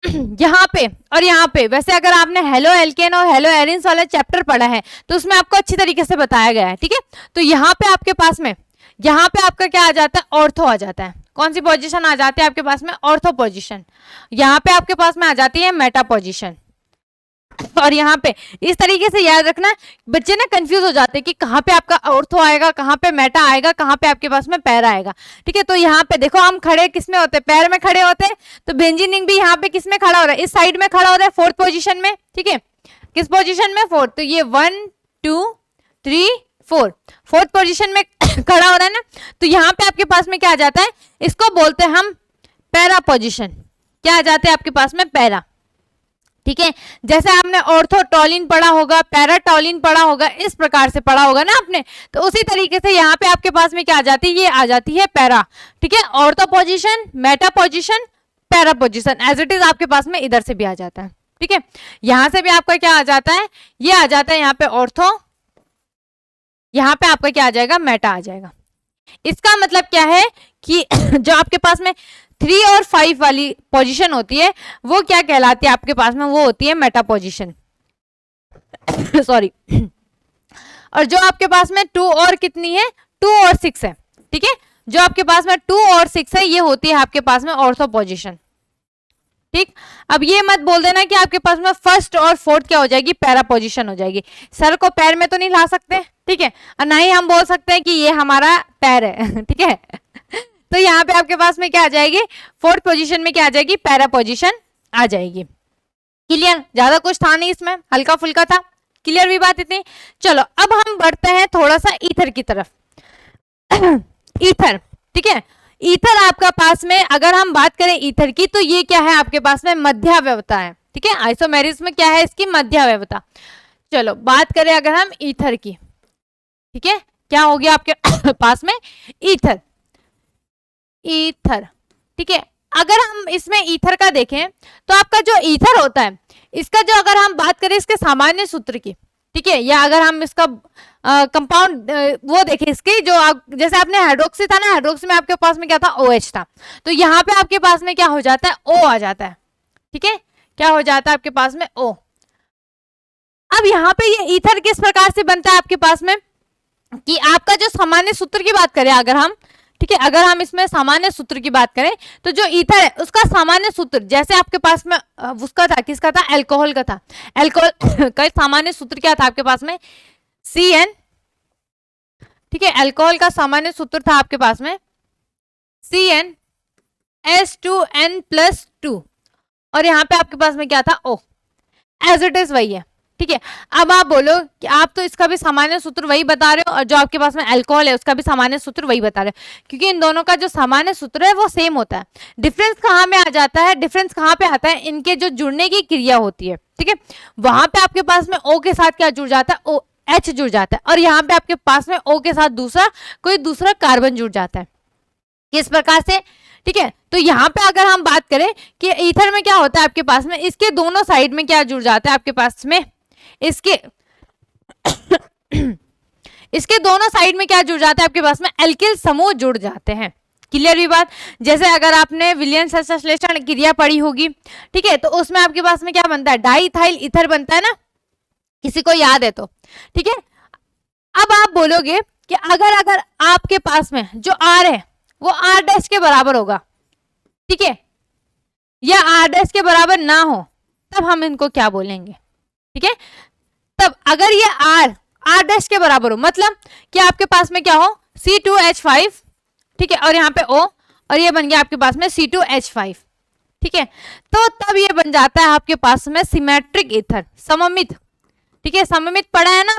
A: यहाँ पे और यहाँ पे, वैसे अगर आपने हेलो एल्केन और हेलो एरिन्स वाला चैप्टर पढ़ा है तो उसमें आपको अच्छी तरीके से बताया गया है, ठीक है। तो यहाँ पे आपके पास में, यहाँ पे आपका क्या आ जाता है, ऑर्थो आ जाता है, कौन सी पोजीशन आ जाती है आपके पास में, ऑर्थो पोजीशन। यहाँ पे आपके पास में आ जाती है मेटा पोजीशन, और यहाँ पे इस तरीके से याद रखना, बच्चे ना कंफ्यूज हो जाते हैं कि कहाँ पे आपका ऑर्थो आएगा, कहाँ पे मेटा आएगा, कहाँ पे आपके पास में पैरा आएगा, ठीक है। तो यहाँ पे देखो हम खड़े किस में होते हैं, पैर में खड़े होते हैं, तो बेंजीन रिंग भी यहाँ पे किस में खड़ा हो रहा है, इस साइड में खड़ा हो रहा है, फोर्थ पोजीशन में, ठीक है, किस पोजीशन में, फोर्थ। तो ये 1 2 3 4 फोर्थ पोजीशन में खड़ा हो रहा है ना, तो यहाँ पे आपके पास में क्या आ जाता है, इसको बोलते हैं हम पैरा पोजीशन, क्या आ जाते हैं आपके पास में पैरा, ठीक है। जैसे आपने ऑर्थोटॉलिन पढ़ा होगा, पैराटॉलिन पढ़ा होगा, इस प्रकार से पढ़ा होगा ना आपने, तो उसी तरीके से यहाँ पे आपके पास में क्या आ जाती है, ये आ जाती है पैरा, ठीक है। Ortho position, meta position, para position, as it is आपके पास में इधर से भी आ जाता है, ठीक है। यहां से भी आपका क्या आ जाता है, ये आ जाता है यहाँ पे ऑर्थो, यहाँ पे आपका क्या आ जाएगा, मेटा आ जाएगा। इसका मतलब क्या है कि जो आपके पास में 3 और 5 वाली पोजीशन होती है वो क्या कहलाती है आपके पास में, वो होती है मेटा पोजीशन सॉरी। और जो आपके पास में 2 और कितनी है, 2 और 6 है, ठीक है, जो आपके पास में 2 और 6 है ये होती है आपके पास में ऑर्थो पोजीशन, ठीक। अब ये मत बोल देना कि आपके पास में फर्स्ट और फोर्थ क्या हो जाएगी, पैरा पोजीशन हो जाएगी। सर को पैर में तो नहीं ला सकते, ठीक है, और ना ही हम बोल सकते हैं कि ये हमारा पैर है ठीक है तो यहाँ पे आपके पास में क्या आ जाएगी, फोर्थ पोजीशन में क्या आ जाएगी, पैरा पोजीशन आ जाएगी। क्लियर, ज्यादा कुछ था नहीं इसमें, हल्का फुल्का था। क्लियर भी बात इतनी। चलो अब हम बढ़ते हैं थोड़ा सा ईथर की तरफ ईथर, ठीक है, ईथर आपका पास में अगर हम बात करें ईथर की, तो ये क्या है आपके पास में मध्यावयवता है, ठीक है। आइसोमेरिस में क्या है इसकी, मध्यावयवता। चलो बात करें अगर हम ईथर की, ठीक है, क्या हो गया आपके पास में ईथर, ईथर, ठीक है। अगर हम इसमें ईथर का देखें तो आपका जो ईथर होता है इसका जो अगर हम बात करें इसके सामान्य सूत्र की, ठीक है, या अगर हम इसका कंपाउंड वो देखें इसके जो जैसे आपने हाइड्रोक्सी था ना, हाइड्रोक्सी में आपके पास में क्या था, OH था, तो यहाँ पे आपके पास में क्या हो जाता है, O आ जाता है, ठीक है, क्या हो जाता है आपके पास में O। अब यहाँ पे ये ईथर किस प्रकार से बनता है आपके पास में, कि आपका जो सामान्य सूत्र की बात करें अगर हम, ठीक है, अगर हम इसमें सामान्य सूत्र की बात करें तो जो ईथर है उसका सामान्य सूत्र जैसे आपके पास में उसका था, किसका था, अल्कोहल का था। अल्कोहल का सामान्य सूत्र क्या था आपके पास में, CN, ठीक है, अल्कोहल का सामान्य सूत्र था आपके पास में CnH2n+2, और यहाँ पे आपके पास में क्या था, O, एज इट इज वही है, ठीक है। अब आप बोलो कि आप तो इसका भी सामान्य सूत्र वही बता रहे हो और जो आपके पास में अल्कोहल है उसका भी सामान्य सूत्र वही बता रहे हो, क्योंकि इन दोनों का जो सामान्य सूत्र है वो सेम होता है। डिफरेंस कहाँ में आ जाता है, डिफरेंस कहाँ पे आता है, इनके जो जुड़ने की क्रिया होती है, ठीक है, वहां पे आपके पास में O के साथ क्या जुड़ जाता है, OH जुड़ जाता है, और यहाँ पे आपके पास में O के साथ कोई दूसरा कार्बन जुड़ जाता है, किस प्रकार से, ठीक है। तो यहाँ पे अगर हम बात करें कि ईथर में क्या होता है आपके पास में, इसके दोनों साइड में क्या जुड़ जाता है आपके पास में, इसके इसके दोनों साइड में क्या जुड़ जाता है आपके पास में, एल्किल समूह जुड़ जाते हैं। क्लियर भी बात। जैसे अगर आपने विलियन संश्लेषण क्रिया पढ़ी होगी, ठीक है, तो उसमें आपके पास में क्या बनता है, डाई इथाइल ईथर बनता है ना, किसी को याद है तो, ठीक है। अब आप बोलोगे कि अगर आपके पास में जो आर है वो आर डैश के बराबर होगा, ठीक है, या आर डैश के बराबर ना हो, तब हम इनको क्या बोलेंगे, ठीक है। तब अगर ये आर डैश के बराबर हो, मतलब कि आपके पास में क्या हो, C2H5, ठीक है, और यहाँ पे O, और ये बन गया आपके पास में C2H5, ठीक है। तो तब ये बन जाता है आपके पास में सिमेट्रिक ईथर, सममित, ठीक है। सममित पढ़ा है ना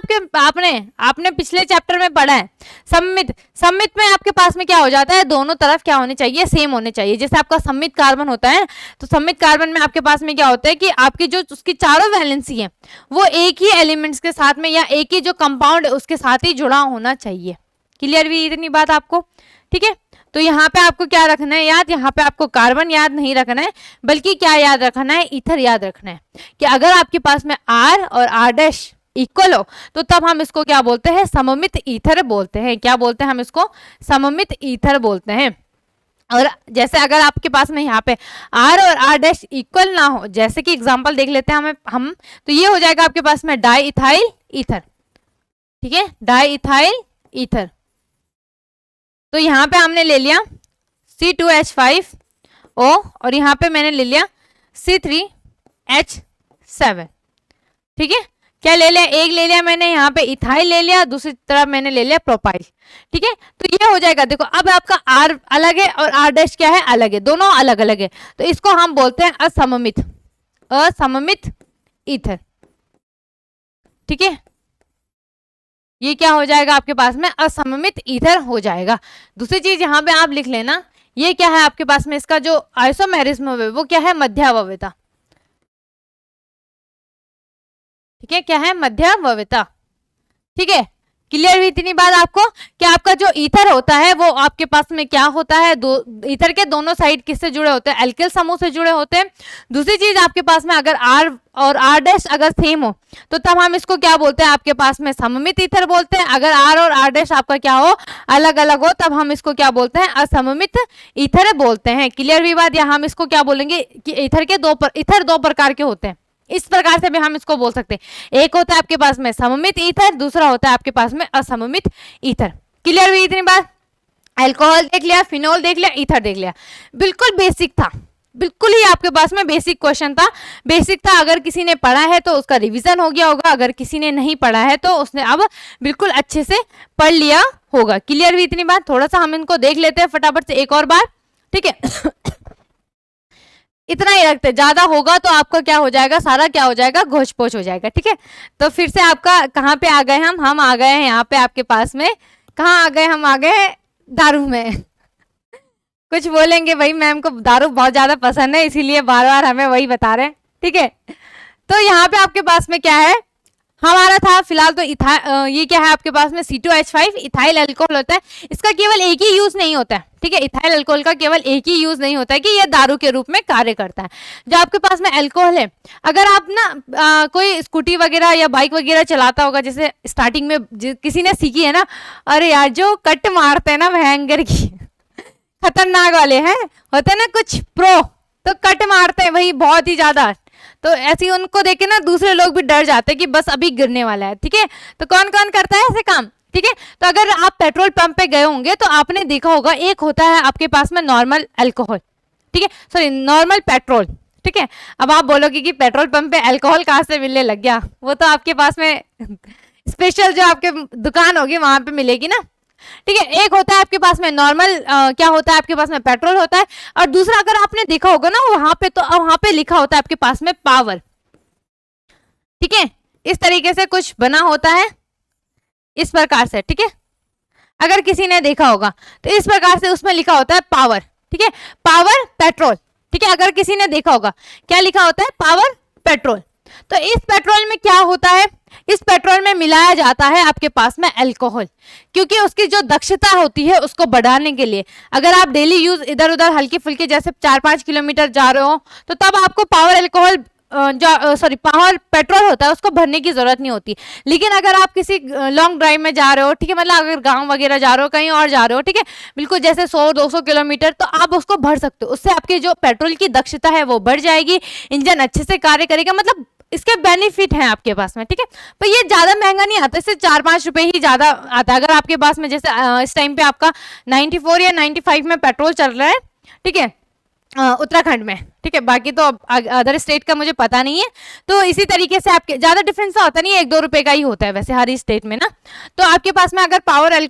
A: आपने पिछले चैप्टर में पढ़ा है। सममित में आपके पास में क्या हो जाता है, दोनों तरफ क्या होने चाहिए, सेम होने चाहिए। जैसे आपका सममित कार्बन होता है, तो सममित कार्बन में आपके पास में क्या होता है कि आपकी जो उसकी चारों वैलेंसी है वो एक ही एलिमेंट्स के साथ में या एक ही जो कंपाउंड है उसके साथ ही जुड़ा होना चाहिए। क्लियर भी इतनी बात आपको, ठीक है। तो यहाँ पे आपको क्या रखना है याद, यहाँ पे आपको कार्बन याद नहीं रखना है, बल्कि क्या याद रखना है, ईथर याद रखना है। कि अगर आपके पास में आर और आर डैश इक्वल हो तो तब हम इसको क्या बोलते हैं, सममित ईथर बोलते हैं। क्या बोलते हैं हम इसको, सममित ईथर बोलते हैं। और जैसे अगर आपके पास में यहाँ पे आर और आर डैश इक्वल ना हो, जैसे कि एग्जांपल देख लेते हैं हम तो ये हो जाएगा आपके पास में डाई इथाइल ईथर, ठीक है, डाई इथाइल ईथर। तो यहाँ पे हमने ले लिया C2H5O और यहाँ पे मैंने ले लिया C3H7, ठीक है। क्या ले लिया, एक ले लिया मैंने यहाँ पे इथाइल ले लिया, दूसरी तरफ मैंने ले लिया प्रोपाइल, ठीक है। तो ये हो जाएगा, देखो अब आपका R अलग है और R डैश क्या है, अलग है, दोनों अलग अलग है। तो इसको हम बोलते हैं असममित ईथर, ठीक है। ये क्या हो जाएगा आपके पास में, असममित ईथर हो जाएगा। दूसरी चीज यहाँ पे आप लिख लेना, ये क्या है आपके पास में, इसका जो आइसोमेरिज्म है वो क्या है, मध्यावयवता, ठीक है, क्या है, मध्यावयवता, ठीक है। क्लियर हुई इतनी बात आपको कि आपका जो ईथर होता है वो आपके पास में क्या होता है, ईथर के दोनों साइड किससे जुड़े होते हैं, एल्किल समूह से जुड़े होते हैं। दूसरी चीज आपके पास में अगर आर और आर डैश अगर सेम हो तो तब हम इसको क्या बोलते हैं, आपके पास में सममित ईथर बोलते हैं। अगर आर और आर डैश आपका क्या हो, अलग अलग हो, तब हम इसको क्या बोलते हैं, असममित ईथर बोलते हैं। क्लियर हुई बात, या हम इसको क्या बोलेंगे कि ईथर दो प्रकार के होते हैं, इस प्रकार से भी हम इसको बोल सकते हैं। एक होता है आपके पास में सममित ईथर, दूसरा होता है आपके पास में असममित ईथर। क्लियर हुई इतनी बात। अल्कोहल देख लिया, फिनोल देख लिया, ईथर देख लिया, बिल्कुल बेसिक था, बिल्कुल ही आपके पास में बेसिक क्वेश्चन था, बेसिक था। अगर किसी ने पढ़ा है तो उसका रिवीजन हो गया होगा, अगर किसी ने नहीं पढ़ा है तो उसने अब बिल्कुल अच्छे से पढ़ लिया होगा। क्लियर हुई इतनी बात। थोड़ा सा हम इनको देख लेते हैं फटाफट से एक और बार, ठीक है। इतना ही रखते, ज्यादा होगा तो आपका क्या हो जाएगा, सारा क्या हो जाएगा, घोष पोछ हो जाएगा, ठीक है। तो फिर से आपका कहाँ पे आ गए हम आ गए हैं यहाँ पे आपके पास में, कहाँ आ गए, हम आ गए दारू में। कुछ बोलेंगे भाई, मैम को दारू बहुत ज्यादा पसंद है इसीलिए बार बार हमें वही बता रहे हैं, ठीक है। तो यहाँ पे आपके पास में क्या है, हमारा था फिलहाल तो ये क्या है आपके पास में C2H5 इथाइल अल्कोहल होता है। इसका केवल एक ही यूज नहीं होता है, ठीक है, इथाइल अल्कोहल का केवल एक ही यूज नहीं होता है कि ये दारू के रूप में कार्य करता है। जो आपके पास में अल्कोहल है, अगर आप ना कोई स्कूटी वगैरह या बाइक वगैरह चलाता होगा, जैसे स्टार्टिंग में किसी ने सीखी है ना, अरे यार जो कट मारते हैं ना भयंकर की खतरनाक वाले हैं, होते हैं ना कुछ प्रो, तो कट मारते हैं वही बहुत ही ज्यादा, तो ऐसे उनको देख के ना दूसरे लोग भी डर जाते हैं कि बस अभी गिरने वाला है, ठीक है। तो कौन कौन करता है ऐसे काम, ठीक है। तो अगर आप पेट्रोल पंप पे गए होंगे तो आपने देखा होगा, एक होता है आपके पास में नॉर्मल अल्कोहल, ठीक है, सॉरी नॉर्मल पेट्रोल, ठीक है। अब आप बोलोगे कि पेट्रोल पंप पे अल्कोहल कहाँ से मिलने लग गया, वो तो आपके पास में स्पेशल जो आपके दुकान होगी वहां पे मिलेगी ना, ठीक है। एक होता है आपके पास में नॉर्मल क्या होता है आपके पास में पेट्रोल होता है, और दूसरा अगर आपने देखा होगा ना वहां पे, तो वहां पे लिखा होता है आपके पास में पावर, ठीक है। इस तरीके से कुछ बना होता है इस प्रकार से, ठीक है। अगर किसी ने देखा होगा तो इस प्रकार से उसमें लिखा होता है पावर, ठीक है, पावर पेट्रोल, ठीक है। अगर किसी ने देखा होगा क्या लिखा होता है, पावर पेट्रोल। तो इस पेट्रोल में क्या होता है, इस पेट्रोल में मिलाया जाता है आपके पास में अल्कोहल, क्योंकि उसकी जो दक्षता होती है उसको बढ़ाने के लिए। अगर आप डेली यूज इधर उधर हल्की फुल्की जैसे 4-5 किलोमीटर जा रहे हो तो तब आपको पावर अल्कोहल पावर पेट्रोल होता है उसको भरने की जरूरत नहीं होती। लेकिन अगर आप किसी लॉन्ग ड्राइव में जा रहे हो, ठीक है, मतलब अगर गांव वगैरह जा रहे हो, कहीं और जा रहे हो, ठीक है, बिल्कुल जैसे 100-200 किलोमीटर, तो आप उसको भर सकते हो। उससे आपकी जो पेट्रोल की दक्षता है वो बढ़ जाएगी, इंजन अच्छे से कार्य करेगा, मतलब इसके बेनिफिट हैं आपके पास में, ठीक है। पर ये ज्यादा महंगा नहीं आता, इससे 4-5 रुपए ही ज्यादा आता है। अगर आपके पास में जैसे इस टाइम पे आपका 94 या 95 में पेट्रोल चल रहा है, ठीक है, उत्तराखंड में, ठीक है, बाकी तो अदर स्टेट का मुझे पता नहीं है। तो इसी तरीके से आपके ज्यादा डिफरेंस होता नहीं है, 1-2 रुपए का ही होता है वैसे हर स्टेट में ना। तो आपके पास में अगर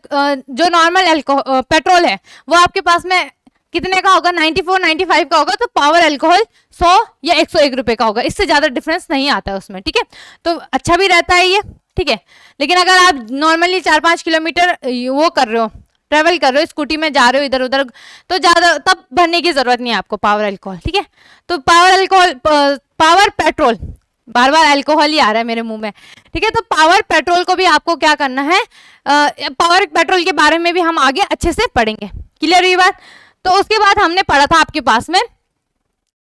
A: जो नॉर्मल पेट्रोल है वो आपके पास में कितने का होगा, 94-95 का होगा, तो पावर अल्कोहल 100 या 101 रुपए का होगा, इससे ज्यादा डिफरेंस नहीं आता है उसमें, ठीक है। तो अच्छा भी रहता है ये, ठीक है। लेकिन अगर आप नॉर्मली 4-5 किलोमीटर वो कर रहे हो, ट्रेवल कर रहे हो, स्कूटी में जा रहे हो इधर उधर, तो ज्यादा तब भरने की जरूरत नहीं है आपको पावर अल्कोहल, ठीक है। तो पावर पेट्रोल, बार बार अल्कोहल ही आ रहा है मेरे मुंह में, ठीक है। तो पावर पेट्रोल को भी आपको क्या करना है, पावर पेट्रोल के बारे में भी हम आगे अच्छे से पढ़ेंगे, क्लियर हुई बात। तो उसके बाद हमने पढ़ा था आपके पास में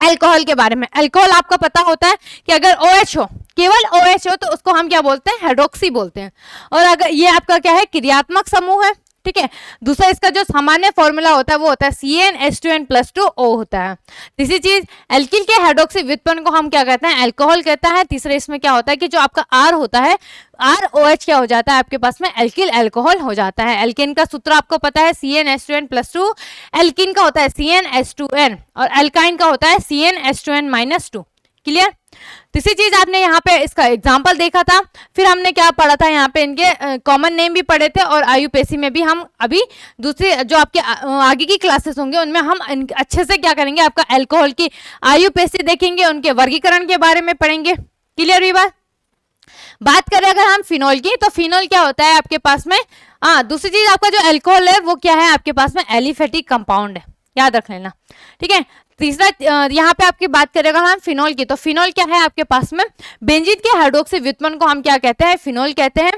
A: अल्कोहल के बारे में। अल्कोहल आपको पता होता है कि अगर OH हो, केवल OH हो, तो उसको हम क्या बोलते हैं, हाइड्रोक्सी बोलते हैं। और अगर ये आपका क्या है, क्रियात्मक समूह है, ठीक है। दूसरा इसका जो सामान्य फॉर्मूला होता है वो होता है CnH2n+2O होता है। तीसरी चीज, एल्किल के हाइड्रोक्सी व्युत्पन्न को हम क्या कहते हैं, अल्कोहल कहता है। तीसरे इसमें क्या होता है कि जो आपका R होता है, ROH क्या हो जाता है आपके पास में, एल्किल अल्कोहल हो जाता है। एल्किन का सूत्र आपको पता है CnH2n+2, एल्किन का होता है CnH2n और एल्काइन का होता है CnH2n-2, क्लियर। तीसरी चीज आपने यहाँ पे इसका एग्जाम्पल देखा था, फिर हमने क्या पढ़ा था, यहाँ पे इनके कॉमन नेम भी पढ़े थे, और आयुपेसी में भी हम अभी दूसरी जो आपके आगे की क्लासेस होंगे उनमें हम अच्छे से क्या करेंगे, आपका अल्कोहल की आयुपेसी देखेंगे, उनके वर्गीकरण के बारे में पढ़ेंगे, क्लियर हुई बात करें अगर हम फिनॉल की, तो फिनॉल क्या होता है आपके पास में, दूसरी चीज आपका जो अल्कोहल है वो क्या है आपके पास में, एलिफेटिक कंपाउंड है, याद रख लेना, ठीक है। तीसरा यहाँ पे आपकी बात करेगा हम फिनॉल की, तो फिनॉल क्या है आपके पास में, बेंजीन के हाइड्रोक्सी व्युत्पन्न को हम क्या कहते हैं, फिनॉल कहते हैं,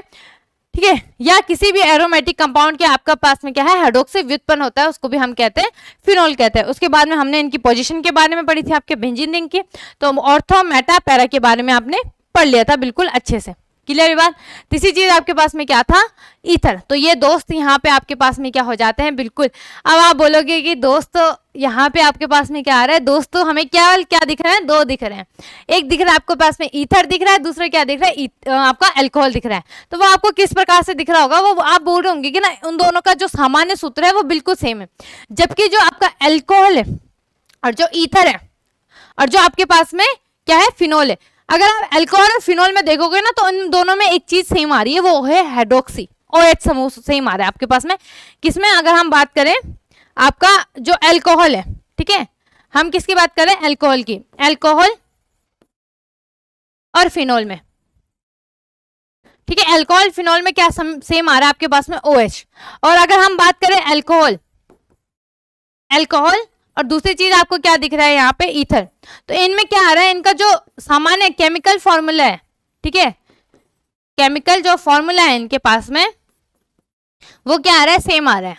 A: ठीक है। या किसी भी एरोमेटिक कंपाउंड के आपका पास में क्या है, हाइड्रोक्सी व्युत्पन्न होता है, उसको भी हम कहते हैं फिनॉल कहते हैं। उसके बाद में हमने इनकी पोजीशन के बारे में पढ़ी थी आपके बेंजीन रिंग की, तो ऑर्थो मेटा पैरा के बारे में आपने पढ़ लिया था बिल्कुल अच्छे से, क्लियर बात। तीसरी चीज आपके पास में क्या था, ईथर। तो ये दोस्त यहाँ पे आपके पास में क्या हो जाते हैं, बिल्कुल। अब आप बोलोगे कि दोस्त यहाँ पे आपके पास में क्या आ रहा है, दोस्तों हमें क्या दिख रहा है, 2 दिख रहे हैं। एक दिख रहा है आपके पास में ईथर दिख रहा है, दूसरा क्या दिख रहा है, आपका अल्कोहल दिख रहा है। तो वो आपको किस प्रकार से दिख रहा होगा, वो आप बोल रहे होंगे कि ना उन दोनों का जो सामान्य सूत्र है वो बिल्कुल सेम है, जबकि जो आपका अल्कोहल है और जो ईथर है और जो आपके पास में क्या है, फिनॉल है, अगर आप अल्कोहल और फिनॉल में देखोगे ना तो उन दोनों में एक चीज सेम आ रही है, वो है हाइड्रोक्सी, OH समूह सेम आ रहा है आपके पास में। किसमें, अगर हम बात करें आपका जो अल्कोहल है, ठीक है, हम किसकी बात करें, अल्कोहल की, अल्कोहल और फिनॉल में, ठीक है। अल्कोहल फिनॉल में क्या सेम आ रहा है आपके पास में, OH। और अगर हम बात करें अल्कोहल और दूसरी चीज आपको क्या दिख रहा है यहाँ पे, ईथर, तो इनमें क्या आ रहा है, इनका जो सामान्य केमिकल फॉर्मूला है, ठीक है, केमिकल जो फॉर्मूला है इनके पास में वो क्या आ रहा है, सेम आ रहा है,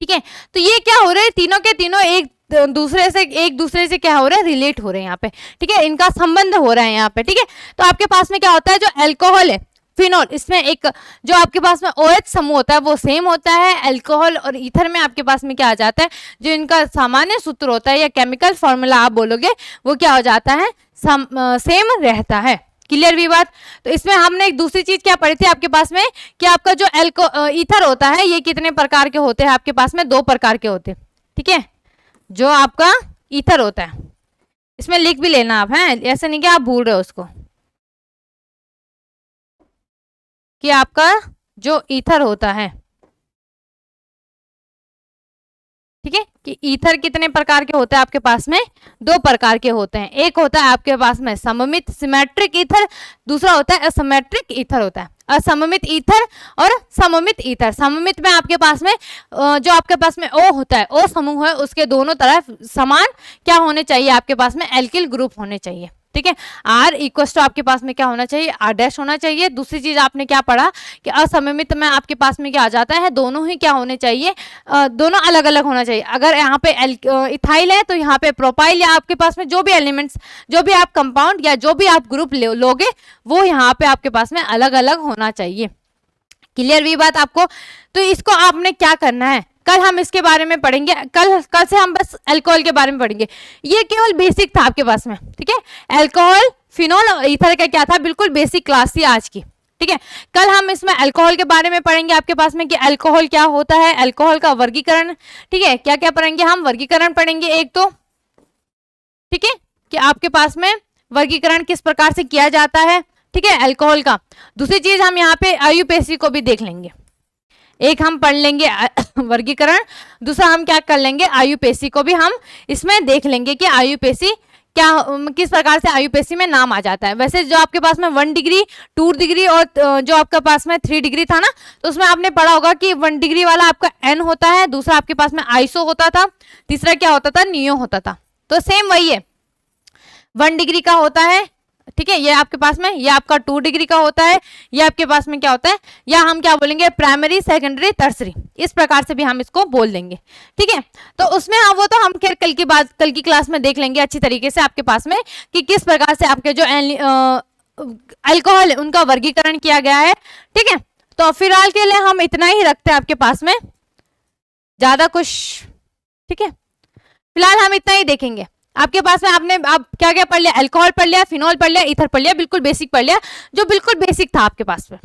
A: ठीक है। तो ये क्या हो रहा है, तीनों के तीनों एक दूसरे से क्या हो रहा है, रिलेट हो रहे हैं यहाँ पे, ठीक है, इनका संबंध हो रहा है यहाँ पे, ठीक है। तो आपके पास में क्या होता है, जो अल्कोहल है, फिनॉल, इसमें एक जो आपके पास में OH समूह होता है वो सेम होता है। अल्कोहल और ईथर में आपके पास में क्या आ जाता है, जो इनका सामान्य सूत्र होता है या केमिकल फॉर्मूला आप बोलोगे वो क्या हो जाता है, सेम रहता है, क्लियर भी बात। तो इसमें हमने एक दूसरी चीज क्या पढ़ी थी आपके पास में, कि आपका जो ईथर होता है ये कितने प्रकार के होते हैं आपके पास में, 2 प्रकार के होते हैं, ठीक है। जो आपका ईथर होता है, इसमें लिख भी लेना आप, हैं, ऐसे नहीं कि आप भूल रहे हो उसको, कि आपका जो ईथर होता है, ठीक है, कि ईथर कितने प्रकार के होते हैं आपके पास में, 2 प्रकार के होते हैं। एक होता है आपके पास में सममित सिमेट्रिक ईथर, दूसरा होता है असमेट्रिक ईथर होता है। असममित ईथर और सममित ईथर, सममित में आपके पास में जो आपके पास में O होता है, O समूह है, उसके दोनों तरफ समान क्या होने चाहिए आपके पास में, एल्किल ग्रुप होने चाहिए, ठीक है। आर इक्वल टू आपके पास में क्या होना चाहिए, आर डैश होना चाहिए। दूसरी चीज आपने क्या पढ़ा कि असममित में आपके पास में क्या आ जाता है, दोनों ही क्या होने चाहिए, दोनों अलग अलग होना चाहिए। अगर यहाँ पे इथाइल है तो यहाँ पे प्रोपाइल, या आपके पास में जो भी एलिमेंट्स, जो भी आप कंपाउंड या जो भी आप ग्रुप लोगे वो यहाँ पे आपके पास में अलग अलग होना चाहिए। क्लियर हुई बात आपको? तो इसको आपने क्या करना है, कल हम इसके बारे में पढ़ेंगे। कल से हम बस अल्कोहल के बारे में पढ़ेंगे। ये केवल बेसिक था आपके पास में, ठीक है। अल्कोहल, फिनोल और ईथर का क्या था, बिल्कुल बेसिक क्लास थी आज की, ठीक है। कल हम इसमें अल्कोहल के बारे में पढ़ेंगे आपके पास में कि अल्कोहल क्या होता है, अल्कोहल का वर्गीकरण, ठीक है। क्या क्या पढ़ेंगे हम, वर्गीकरण पढ़ेंगे एक तो, ठीक है, कि आपके पास में वर्गीकरण किस प्रकार से किया जाता है, ठीक है, अल्कोहल का। दूसरी चीज हम यहाँ पे आयुपेसी को भी देख लेंगे। एक हम पढ़ लेंगे वर्गीकरण, दूसरा हम क्या कर लेंगे, आयुपेसी को भी हम इसमें देख लेंगे कि आयुपेसी क्या, किस प्रकार से आयुपेसी में नाम आ जाता है। वैसे जो आपके पास में 1 डिग्री, 2 डिग्री और जो आपके पास में 3 डिग्री था ना, तो उसमें आपने पढ़ा होगा कि 1 डिग्री वाला आपका एन होता है, दूसरा आपके पास में आइसो होता था, तीसरा क्या होता था, नियो होता था। तो सेम वही है, 1 डिग्री का होता है, ठीक है, ये आपके पास में, ये आपका 2 डिग्री का होता है, ये आपके पास में क्या होता है, या हम क्या बोलेंगे, प्राइमरी, सेकेंडरी, टर्सरी, इस प्रकार से भी हम इसको बोल देंगे, ठीक है। तो उसमें हम वो तो हम खैर कल की क्लास में देख लेंगे अच्छी तरीके से आपके पास में कि किस प्रकार से आपके जो अल्कोहल है उनका वर्गीकरण किया गया है, ठीक है। तो फिलहाल के लिए हम इतना ही रखते हैं आपके पास में, ज्यादा कुछ, ठीक है, फिलहाल हम इतना ही देखेंगे। आपके पास में आपने आप क्या क्या पढ़ लिया, अल्कोहल पढ़ लिया, फिनोल पढ़ लिया, ईथर पढ़ लिया, बिल्कुल बेसिक पढ़ लिया, जो बिल्कुल बेसिक था आपके पास में।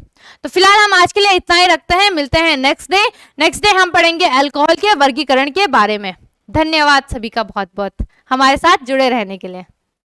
A: तो फिलहाल हम आज के लिए इतना ही रखते हैं, मिलते हैं नेक्स्ट डे हम पढ़ेंगे अल्कोहल के वर्गीकरण के बारे में। धन्यवाद सभी का बहुत बहुत हमारे साथ जुड़े रहने के लिए।